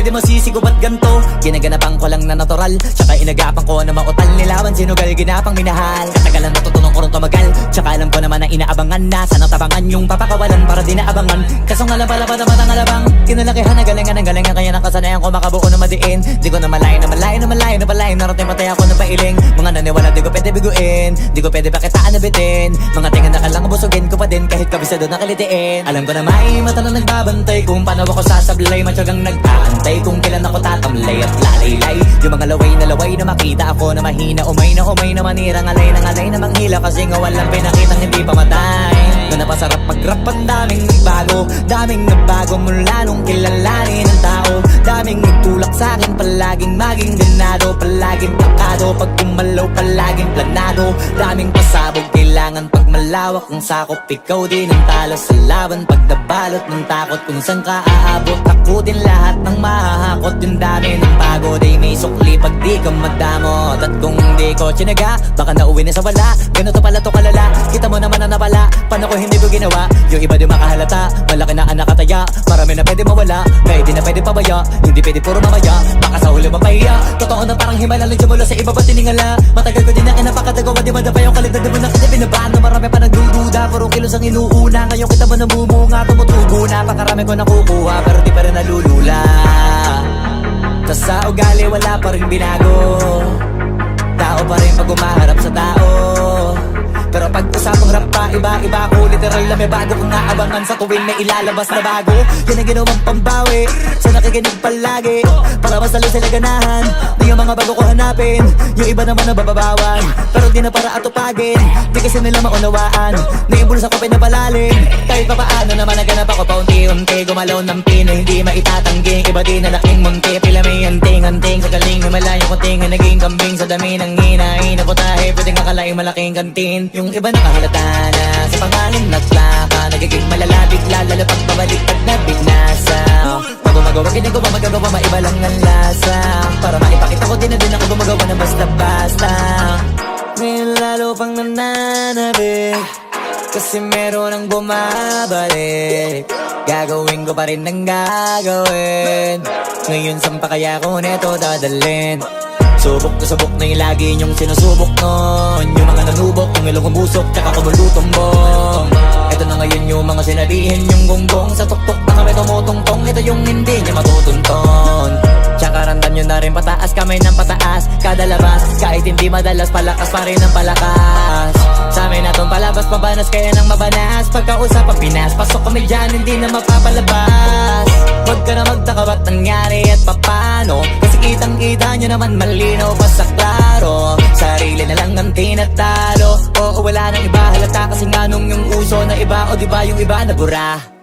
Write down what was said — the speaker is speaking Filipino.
pwede masisigo ba't ganto? Ginaganapan ko lang na natural, tsaka inagapan ko na mautal. Nilawan sinugal, ginapang minahal. Katagalan natutunan ko rin tumagal, tsaka alam ko naman na inaabangan na. Sana tabangan yung papakawalan para di naabangan. Kaso nga lang pala dapat ang alabang kinalakihan ng galingan ng galingan. Kaya nakasanayan ko makabuo na madiin. Di ko na malayo na malayo na malayo na malayo. Narating patay ako ng pailing. Mga naniwala di ko pwede biguin, di ko pwede pakitaan na bitin. Mga tinga na kalang busugin ko pa din kahit kabisado na kalitiin. Alam ko na may mata na nagbabantay kung paano ako sasablay. Matyagang nag-aantay kung kailan ako tatamlay at lalaylay. Yung mga laway na makita ako na mahina. Umay na manirang alay na manghila. Kasi nga walang pinakitang hindi pamatay. Na napasarap mag-rap ang daming nagbago mula nung kilalanin ng tao. Daming nagtulak sa'kin, palaging maging ganado. Palaging plakado, pag kumalaw palaging planado. Daming pasabog, kailangan pag malawak ang sakop. Ikaw din ang talo sa laban, pag nabalot ng takot. Kung saan ka aabot, ako din lahat ng mahahakot. Yung dami ng pagod ay may sukli pag di ka madamot. At kung hindi ko tsinaga, baka nauwi na sa wala. Ganito pala to kalala, kita mo naman na napala. Paano ko hindi ko ginawa, yung iba di makahalata. Malaki na anak kataya, marami na pwede mawala. Kaya di na pwede pabaya, hindi pwede puro mamaya. Baka sa huli mapahiya, totoo na parang himala. Lang mula sa iba ba tiningala. Matagal ko din na kinapakatagawa, di madapa yung kalidad. Di mo na kita binabahan na marami pa nagdududa. Puro kilos ang inuuna, ngayon kita mo namumunga. Tumutubo na, pakarami ko nakukuha. Pero di pa rin nalulula. Tas sa ugali wala pa rin binago. Tao pa rin pag umaharap sa tao. Pero pag usapang rap pa, iba-iba ko. Literal na may bago kong naabangan sa tuwing may ilalabas na bago. Yan ang ginawang pambawi sa nakikinig palagi, para mas lalo sila ganahan. Di yung mga bago ko hanapin, yung iba naman nabababawan. Pero di na para atupagin, di kasi nila maunawaan. Naimbulsa ko pinapalalim, kahit pa paano naman naganap ako paunti-unti. Gumalaw ng pino, hindi maitatanggi. Iba di na laking munti, pila may anting-anting. Sa galing himalayang kunting, naging kambing. Sa dami ng hinahin na putahe, pwedeng akalaing malaking kantin. Yung iba nakahalata na sa pangalan at plaka. Nagiging malalapit lalo pag pabalik at nabinasa. Pag gumagawa, ginagawa, magagawa, maiba lang ang lasa. Para maipakita ko din na din ako gumagawa ng basta-basta. Ngayon lalo pang nananabik, kasi meron ang bumabalik. Gagawin ko pa rin ang gagawin. Ngayon saan pa kaya ko neto dadalhin? Subok to subok na yung lagi niyong sinusubok nun. Yung mga nanubok, yung ilong umusok, tsaka kumulutumbong. Ito na ngayon yung mga sinabihin yung gonggong. Sa tuktok na kami tumutungtong, ito yung hindi niya matutunton. Tsaka randam nyo na rin pataas, kamay ng pataas. Kada labas, kahit hindi madalas, palakas pa rin ang palakas. Sa amin na tong palabas, mabanas kaya nang mabanas. Pagkausap ang Pinas, pasok kami dyan, hindi na mapapalabas. Huwag ka na magtaka ba't nangyari at papano, kasi kitang-kita nyo naman malinaw pa sa klaro. Sarili na lang ang tinatalo. Oo, wala nang iba halata, kasi nga nung yung uso na iba. O diba yung iba nabura.